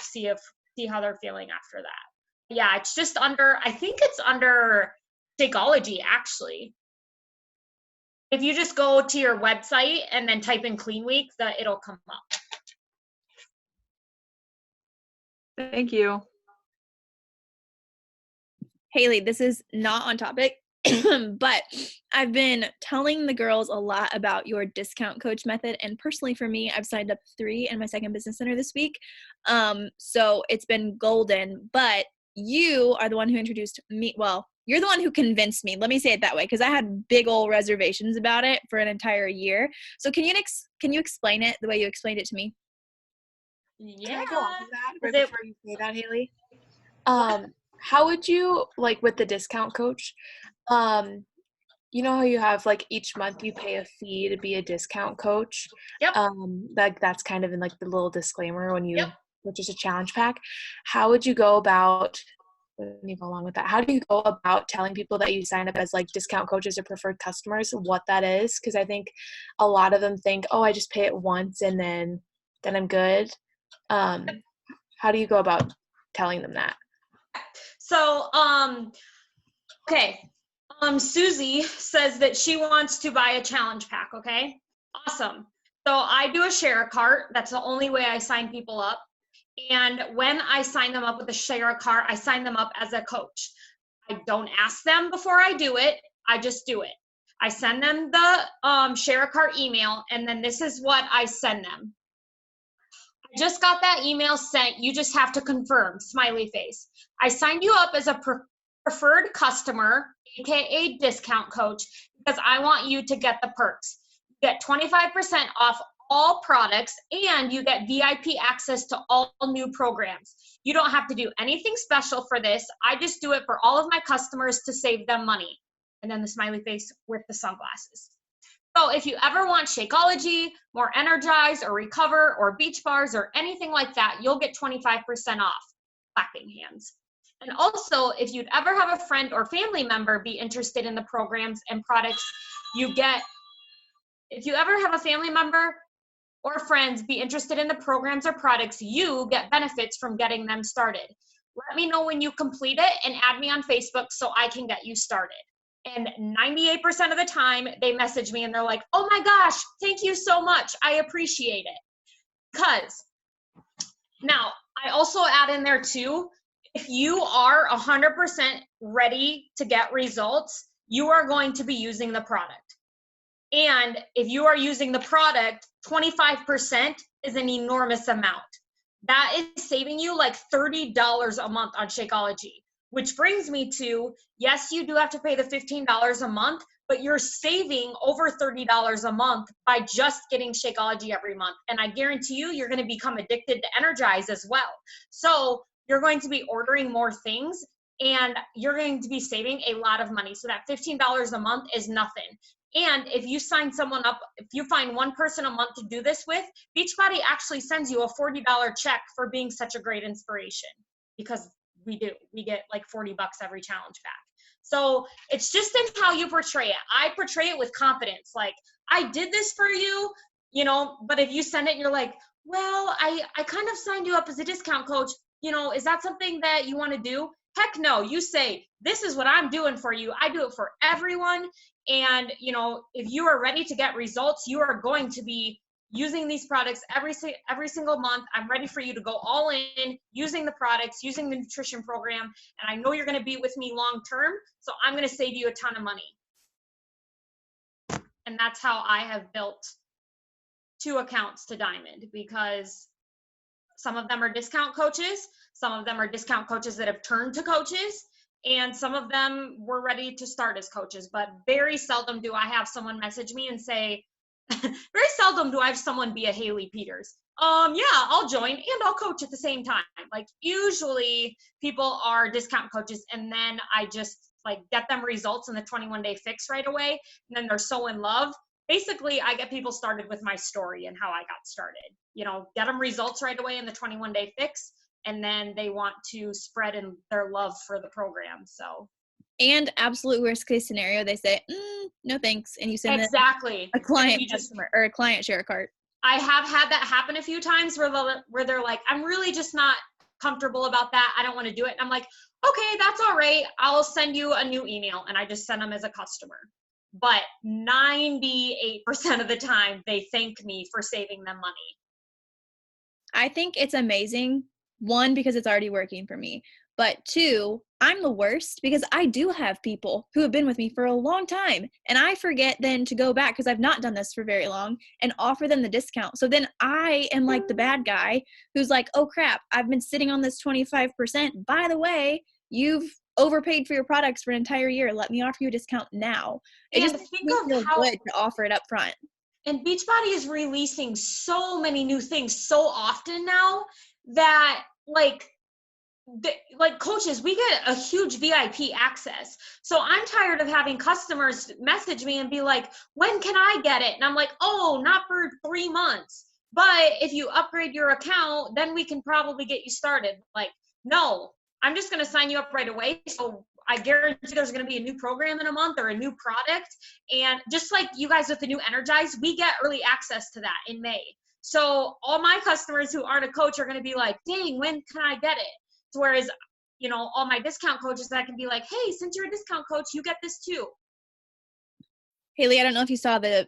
see how they're feeling after that. Yeah, it's just I think it's under Shakeology, actually. If you just go to your website and then type in Clean Week, it'll come up. Thank you. Hailey, this is not on topic, but I've been telling the girls a lot about your discount coach method. And personally for me, I've signed up 3 in my second business center this week. So it's been golden, but you are the one who introduced me. Well, you're the one who convinced me. Let me say it that way, because I had big old reservations about it for an entire year. So can you explain it the way you explained it to me? Yeah. Can I go off of that right Is it- before you say that, Hailey? How would you, like with the discount coach, you know how you have like each month you pay a fee to be a discount coach? Yep. Like that's kind of in like the little disclaimer when you Yep. purchase a challenge pack. How would you go about, when you go along with that, how do you go about telling people that you sign up as like discount coaches or preferred customers what that is? Because I think a lot of them think, oh, I just pay it once and then I'm good. How do you go about telling them that? So, okay. Susie says that she wants to buy a challenge pack. Okay. Awesome. So I do a share a cart. That's the only way I sign people up. And when I sign them up with a share a cart, I sign them up as a coach. I don't ask them before I do it. I just do it. I send them the share a cart email, and then this is what I send them. I just got that email sent. You just have to confirm, smiley face. I signed you up as a preferred customer, AKA discount coach, because I want you to get the perks. You get 25% off all products, and you get VIP access to all new programs. You don't have to do anything special for this. I just do it for all of my customers to save them money. And then the smiley face with the sunglasses. So if you ever want Shakeology, more Energize, or Recover, or Beach Bars, or anything like that, you'll get 25% off. Clapping hands. And also, if you'd ever have a friend or family member be interested in the programs and products, if you ever have a family member or friends be interested in the programs or products, you get benefits from getting them started. Let me know when you complete it and add me on Facebook so I can get you started. And 98% of the time, they message me and they're like, oh my gosh, thank you so much. I appreciate it. Because now, I also add in there too, if you are 100% ready to get results, you are going to be using the product. And if you are using the product, 25% is an enormous amount. That is saving you like $30 a month on Shakeology, which brings me to, yes, you do have to pay the $15 a month, but you're saving over $30 a month by just getting Shakeology every month. And I guarantee you, you're going to become addicted to Energize as well. So you're going to be ordering more things and you're going to be saving a lot of money. So that $15 a month is nothing. And if you sign someone up, if you find one person a month to do this with, Beachbody actually sends you a $40 check for being such a great inspiration, because we get like $40 every challenge pack. So it's just in how you portray it. I portray it with confidence. Like, I did this for you, you know, but if you send it and you're like, well, I kind of signed you up as a discount coach, you know, is that something that you want to do? Heck no. You say, this is what I'm doing for you. I do it for everyone. And, you know, if you are ready to get results, you are going to be using these products every single month. I'm ready for you to go all in using the products, using the nutrition program. And I know you're going to be with me long term. So I'm going to save you a ton of money. And that's how I have built 2 accounts to Diamond, because some of them are discount coaches. Some of them are discount coaches that have turned to coaches. And some of them were ready to start as coaches, but very seldom do I have someone message me and say, very seldom do I have someone be a Hailey Peters. Yeah, I'll join and I'll coach at the same time. Like, usually people are discount coaches, and then I just like get them results in the 21-day fix right away. And then they're so in love. Basically, I get people started with my story and how I got started. You know, get them results right away in the 21-day fix. And then they want to spread in their love for the program. So, and absolute worst case scenario, they say, no thanks, and you send exactly a client customer or a client share a cart. I have had that happen a few times where they're like, I'm really just not comfortable about that. I don't want to do it. And I'm like, okay, that's all right. I'll send you a new email. And I just send them as a customer. but 98% of the time they thank me for saving them money. I think it's amazing. One, because it's already working for me. But two, I'm the worst because I do have people who have been with me for a long time. And I forget then to go back because I've not done this for very long and offer them the discount. So then I am like the bad guy who's like, oh crap, I've been sitting on this 25%. By the way, you've overpaid for your products for an entire year. Let me offer you a discount now. It And just think makes me of feel how good to offer it up front. And Beachbody is releasing so many new things so often now that like coaches, we get a huge VIP access. So I'm tired of having customers message me and be like, when can I get it? And I'm like, oh, not for 3 months. But if you upgrade your account, then we can probably get you started. Like, no, I'm just going to sign you up right away. So I guarantee there's going to be a new program in a month or a new product. And just like you guys with the new Energize, we get early access to that in May. So all my customers who aren't a coach are going to be like, dang, when can I get it? Whereas, you know, all my discount coaches, I can be like, hey, since you're a discount coach, you get this too. Hailey, I don't know if you saw the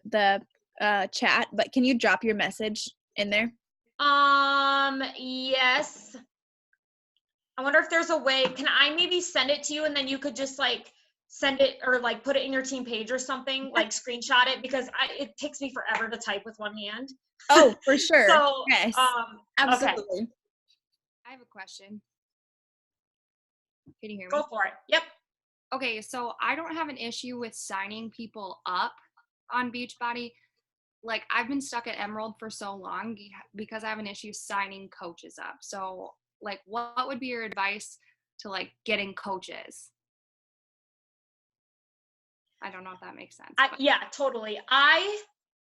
chat, but can you drop your message in there? Yes. I wonder if there's a way, can I maybe send it to you and then you could just like send it or like put it in your team page or something, like screenshot it, because it takes me forever to type with one hand. Oh, for sure. So, yes, absolutely. Okay. I have a question. Can you hear me? Go for it. Yep. Okay, so I don't have an issue with signing people up on Beachbody. Like, I've been stuck at Emerald for so long because I have an issue signing coaches up. So, like, what would be your advice to, like, getting coaches? I don't know if that makes sense. Yeah, totally.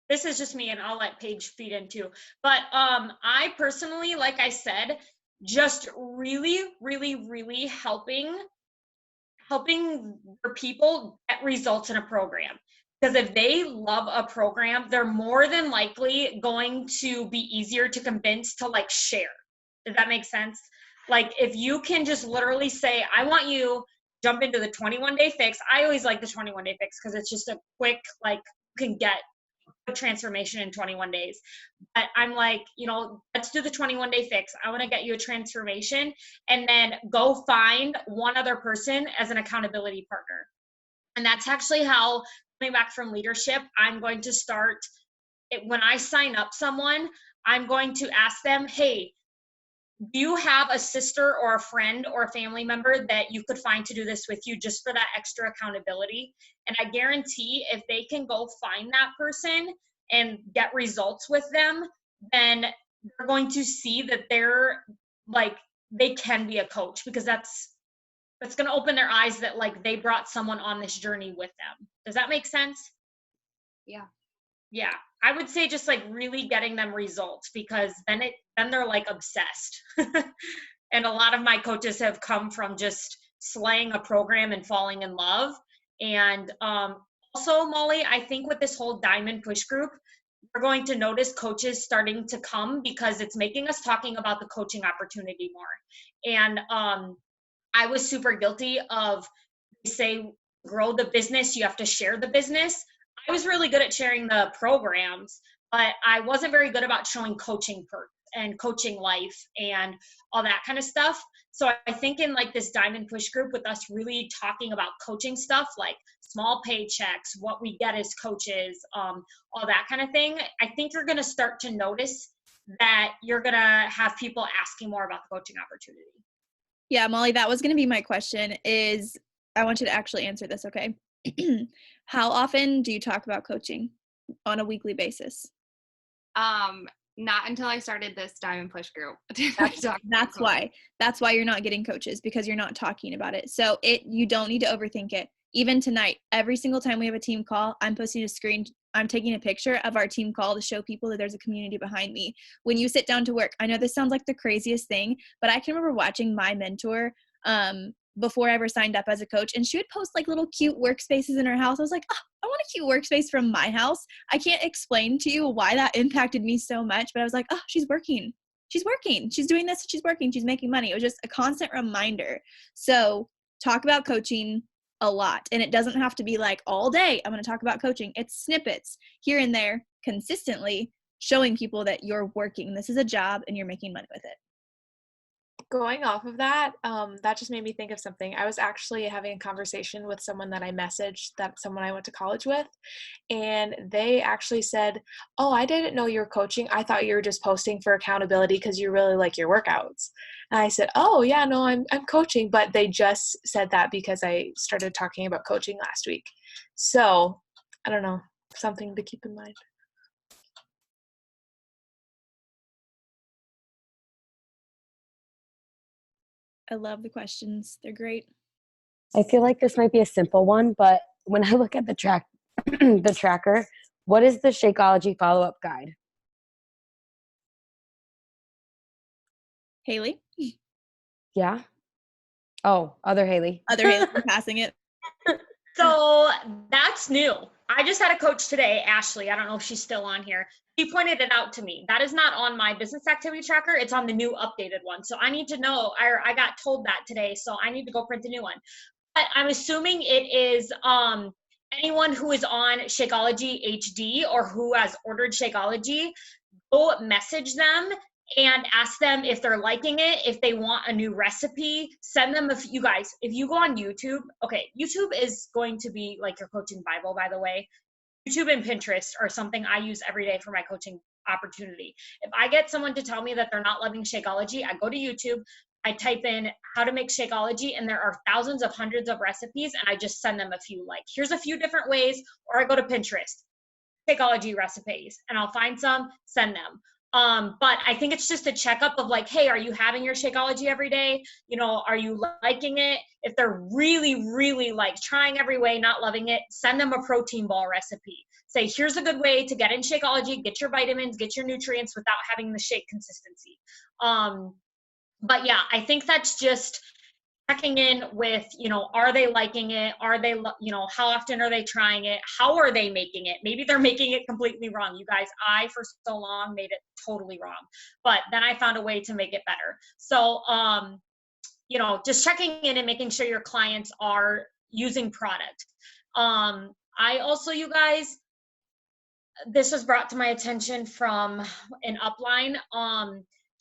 This is just me, and I'll let Paige feed in too. But I personally, like I said, just really, really, really helping their people get results in a program. Because if they love a program, they're more than likely going to be easier to convince to like share. Does that make sense? Like if you can just literally say, I want you jump into the 21-day fix. I always like the 21-day fix because it's just a quick, like you can get a transformation in 21 days. But I'm like, you know, let's do the 21-day fix. I want to get you a transformation and then go find one other person as an accountability partner. And that's actually how, coming back from leadership, I'm going to start it. When I sign up someone, I'm going to ask them, hey, do you have a sister or a friend or a family member that you could find to do this with you just for that extra accountability? And I guarantee if they can go find that person and get results with them, then they're going to see that they're like, they can be a coach, because that's going to open their eyes that like they brought someone on this journey with them. Does that make sense? Yeah. Yeah. I would say just like really getting them results, because then they're like obsessed. And a lot of my coaches have come from just slaying a program and falling in love. And also, Molly, I think with this whole Diamond Push group, we're going to notice coaches starting to come because it's making us talking about the coaching opportunity more. And I was super guilty of, say, grow the business, you have to share the business. I was really good at sharing the programs, but I wasn't very good about showing coaching perks and coaching life and all that kind of stuff. So I think in like this Diamond Push group, with us really talking about coaching stuff, like small paychecks, what we get as coaches, all that kind of thing, I think you're going to start to notice that you're going to have people asking more about the coaching opportunity. Yeah, Molly, that was going to be my question. Is I want you to actually answer this, okay? How often do you talk about coaching on a weekly basis? Not until I started this Diamond Push group. That's why you're not getting coaches, because you're not talking about it. So you don't need to overthink it. Even tonight, every single time we have a team call, I'm posting a screen. I'm taking a picture of our team call to show people that there's a community behind me. When you sit down to work, I know this sounds like the craziest thing, but I can remember watching my mentor before I ever signed up as a coach, and she would post like little cute workspaces in her house. I was like, oh, I want a cute workspace from my house. I can't explain to you why that impacted me so much, but I was like, oh, she's working. She's doing this, she's working, she's making money. It was just a constant reminder. So talk about coaching a lot. And it doesn't have to be like all day I'm going to talk about coaching. It's snippets here and there consistently showing people that you're working. This is a job and you're making money with it. Going off of that, that just made me think of something. I was actually having a conversation with someone that I messaged, that someone I went to college with, and they actually said, "Oh, I didn't know you were coaching. I thought you were just posting for accountability because you really like your workouts." And I said, "Oh, yeah, no, I'm coaching," but they just said that because I started talking about coaching last week. So, I don't know, something to keep in mind. I love the questions. They're great. I feel like this might be a simple one, but when I look at the the tracker, what is the Shakeology follow-up guide? Haley? Yeah. Oh, other Haley. Other Haley, I'm passing it. So that's new. I just had a coach today, Ashley. I don't know if she's still on here. She pointed it out to me. That is not on my business activity tracker. It's on the new updated one. So I need to know, I got told that today, so I need to go print the new one. But I'm assuming it is anyone who is on Shakeology HD or who has ordered Shakeology, go message them and ask them if they're liking it, if they want a new recipe. Send them, if you guys, if you go on YouTube, okay, YouTube is going to be like your coaching Bible, by the way. YouTube and Pinterest are something I use every day for my coaching opportunity. If I get someone to tell me that they're not loving Shakeology, I go to YouTube, I type in how to make Shakeology, and there are thousands of hundreds of recipes, and I just send them a few, like, here's a few different ways, or I go to Pinterest, Shakeology recipes, and I'll find some, send them. But I think it's just a checkup of like, hey, are you having your Shakeology every day? You know, are you liking it? If they're really, really like trying every way, not loving it, send them a protein ball recipe. Say, here's a good way to get in Shakeology, get your vitamins, get your nutrients without having the shake consistency. But yeah, I think that's just checking in with, you know, are they liking it? Are they, you know, how often are they trying it? How are they making it? Maybe they're making it completely wrong. You guys, I, for so long, made it totally wrong. But then I found a way to make it better. So, you know, just checking in and making sure your clients are using product. I also, you guys, this was brought to my attention from an upline.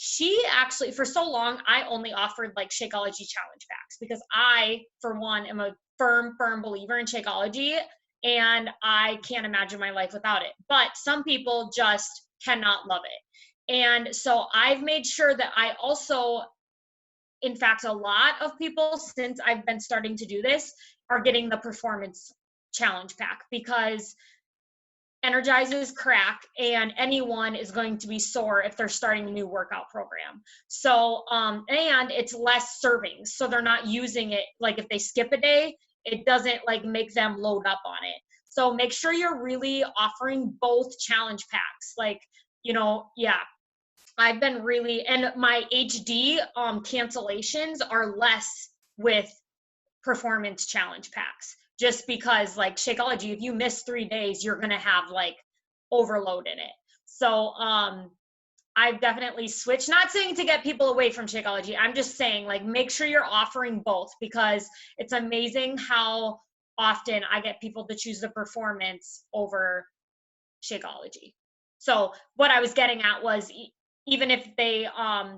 She actually, for so long, I only offered like Shakeology challenge packs because I, for one, am a firm believer in Shakeology, and I can't imagine my life without it. But some people just cannot love it. And so I've made sure that I also, in fact, a lot of people, since I've been starting to do this, are getting the performance challenge pack, because energizes crack, and anyone is going to be sore if they're starting a new workout program. So, and it's less servings. So they're not using it, like if they skip a day, it doesn't like make them load up on it. So make sure you're really offering both challenge packs. Like, you know, yeah, I've been really, and my HD cancellations are less with performance challenge packs, just because like Shakeology, if you miss 3 days, you're gonna have like overload in it. So I've definitely switched, not saying to get people away from Shakeology, I'm just saying like make sure you're offering both, because it's amazing how often I get people to choose the performance over Shakeology. So what I was getting at was, even if they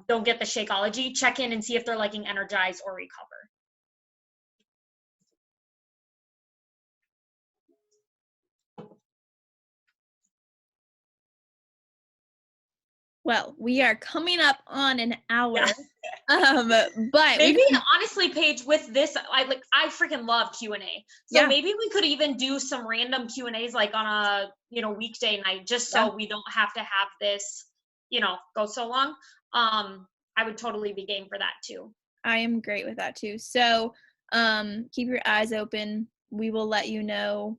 don't get the Shakeology, check in and see if they're liking Energize or Recover. Well, we are coming up on an hour. Yeah. But maybe honestly, Paige, with this, I freaking love Q&A. So yeah, maybe we could even do some random Q&As like on a, you know, weekday night, just so we don't have to have this, you know, go so long. I would totally be game for that too. I am great with that too. So keep your eyes open. We will let you know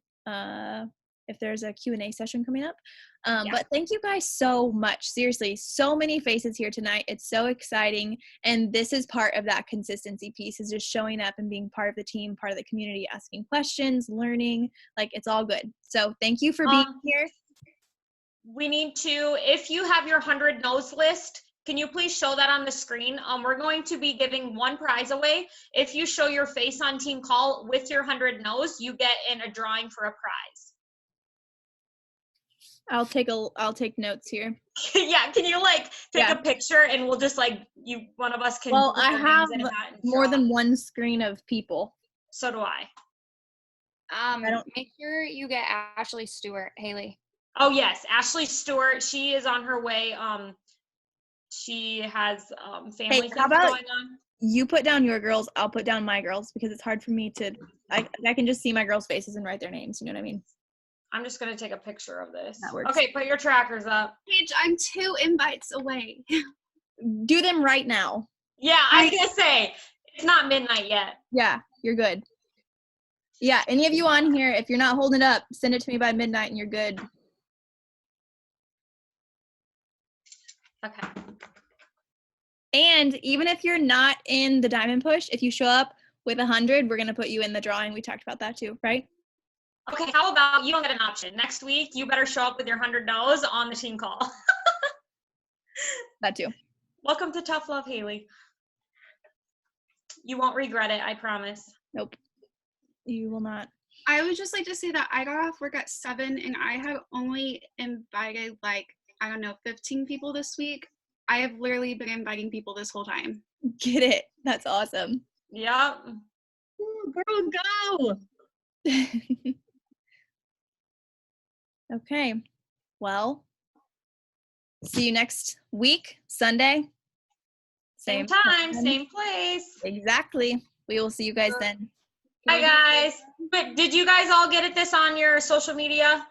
if there's a Q&A session coming up. But thank you guys so much. Seriously, so many faces here tonight. It's so exciting. And this is part of that consistency piece, is just showing up and being part of the team, part of the community, asking questions, learning. Like, it's all good. So thank you for being here. We need to, if you have your 100 no's list, Can you please show that on the screen? We're going to be giving one prize away. If you show your face on team call with your 100 no's, you get in a drawing for a prize. I'll take notes here. Yeah, can you like take Yeah. a picture and we'll just like one of us can. Well, put I our have names in a hat and more draw. than one screen of people. So do I. Make sure you get Ashley Stewart, Hailey. Oh yes, Ashley Stewart. She is on her way. She has family things how about going on. you put down your girls, I'll put down my girls, because it's hard for me to, I can just see my girls' faces and write their names, you know what I mean? I'm just gonna take a picture of this. That works. Okay, put your trackers up. Paige, I'm 2 invites away. Do them right now. Yeah, I was gonna say, it's not midnight yet. Yeah, you're good. Yeah, any of you on here, if you're not holding it up, send it to me by midnight and you're good. Okay. And even if you're not in the diamond push, if you show up with 100, we're gonna put you in the drawing. We talked about that too, right? Okay, how about you don't get an option. Next week, you better show up with your $100 on the team call. That too. Welcome to Tough Love, Hailey. You won't regret it, I promise. Nope. You will not. I would just like to say that I got off work at 7 and I have only invited like, I don't know, 15 people this week. I have literally been inviting people this whole time. Get it. That's awesome. Yeah. Ooh, girl, go. Okay. Well, see you next week, Sunday. Same time, same place. Exactly. We will see you guys then. Hi, guys. But did you guys all get this on your social media?